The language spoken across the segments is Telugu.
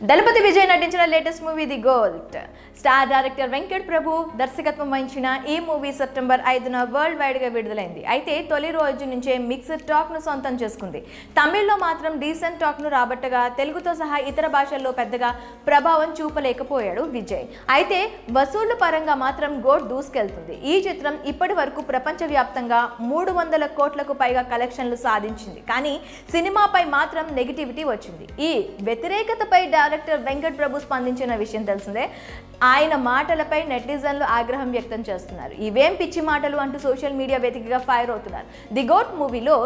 దళపతి విజయ్ నటించిన latest movie the Gold. Star director Venkat Prabhu దర్శకత్వం వహించిన ఈ మూవీ సెప్టెంబర్ 5న వరల్డ్ వైడ్ గా విడుదలైంది. అయితే తొలి రోజు నుంచే మిక్స్డ్ టాక్ ను సొంతం చేసుకుంది. తమిళ్లో మాత్రం డీసెంట్ టాక్ ను రాబట్టగా తెలుగుతో సహా ఇతర భాషల్లో పెద్దగా ప్రభావం చూపలేకపోయాడు విజయ్. అయితే వసూళ్ల పరంగా మాత్రం గోల్డ్ దూసుకెళ్తుంది. ఈ చిత్రం ఇప్పటి వరకు ప్రపంచవ్యాప్తంగా 300 కోట్లకు పైగా కలెక్షన్లు సాధించింది. కానీ సినిమాపై మాత్రం నెగిటివిటీ వచ్చింది. ఈ వ్యతిరేకతపై డైరెక్టర్ వెంకట్ ప్రభు స్పందించిన విషయం తెలిసిందే. ఆయన మాటలపై నెటిజన్లు ఆగ్రహం వ్యక్తం చేస్తున్నారు. ఇవేం పిచ్చి మాటలు అంటూ సోషల్ మీడియా వేదికగా ఫైర్ అవుతున్నారు. ది గోట్ మూవీలో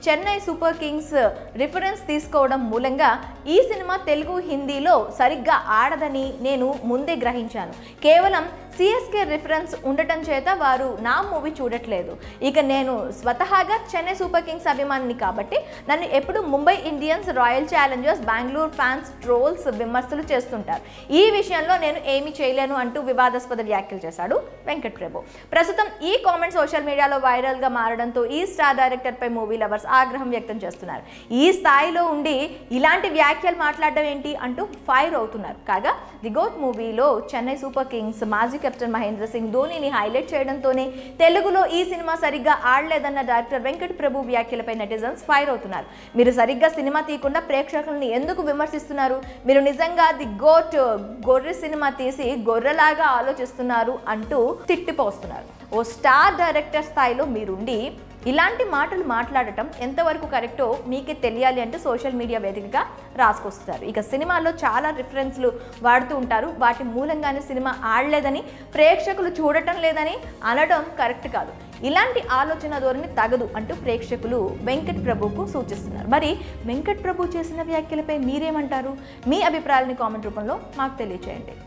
చెన్నై సూపర్ కింగ్స్ రిఫరెన్స్ తీసుకోవడం మూలంగా ఈ సినిమా తెలుగు హిందీలో సరిగ్గా ఆడదని నేను ముందే గ్రహించాను. కేవలం సిఎస్కే రిఫరెన్స్ ఉండటం చేత వారు నా మూవీ చూడట్లేదు. ఇక నేను స్వతహాగా చెన్నై సూపర్ కింగ్స్ అభిమానిని కాబట్టి నన్ను ఎప్పుడు Mumbai Indians, royal Challengers, Bengaluru fans trolls విమర్శలు చేస్తుంటారు. ఈ విషయంలో నేను ఏమీ చేయలేను అంటూ వివాదాస్పద వ్యాఖ్యలు చేశాడు వెంకట్ ప్రభు. ప్రస్తుతం ఈ కామెంట్ సోషల్ మీడియాలో వైరల్ గా మారడంతో ఈ స్టార్ డైరెక్టర్ పై మూవీ లవర్స్ ఆగ్రహం వ్యక్తం చేస్తున్నారు. ఈ స్థాయిలో ఉండి ఇలాంటి వ్యాఖ్యలు మాట్లాడడం ఏంటి అంటూ ఫైర్ అవుతున్నారు. కాగా ది గోట్ మూవీలో చెన్నై సూపర్ కింగ్స్ మాజీ కెప్టెన్ మహేంద్ర సింగ్ ధోనీని హైలైట్ చేయడంతోనే తెలుగులో ఈ సినిమా సరిగ్గా ఆడలేదన్న డైరెక్టర్ వెంకట్ ప్రభు వ్యాఖ్యలపై నెటిజన్స్ ఫైర్ అవుతున్నారు. మీరు సరిగ్గా సినిమా తీయకుండా ప్రేక్షకులను ఎందుకు విమర్శిస్తున్నారు? మీరు నిజంగా ది గోట్ గొర్రె సినిమా తీసి గొర్రెలాగా ఆలోచిస్తున్నారు అంటూ తిట్టిపోస్తున్నారు. ఓ స్టార్ డైరెక్టర్ స్థాయిలో మీరుండి ఇలాంటి మాటలు మాట్లాడటం ఎంతవరకు కరెక్టో మీకే తెలియాలి అంటూ సోషల్ మీడియా వేదికగా రాసుకొస్తున్నారు. ఇక సినిమాల్లో చాలా రిఫరెన్స్లు వాడుతూ ఉంటారు. వాటి మూలంగానే సినిమా ఆడలేదని, ప్రేక్షకులు చూడటం లేదని అనడం కరెక్ట్ కాదు. ఇలాంటి ఆలోచన ధోరణి తగదు అంటూ ప్రేక్షకులు వెంకట్ ప్రభుకు సూచిస్తున్నారు. మరి వెంకట్ ప్రభు చేసిన వ్యాఖ్యలపై మీరేమంటారు? మీ అభిప్రాయాలని కామెంట్ రూపంలో మాకు తెలియచేయండి.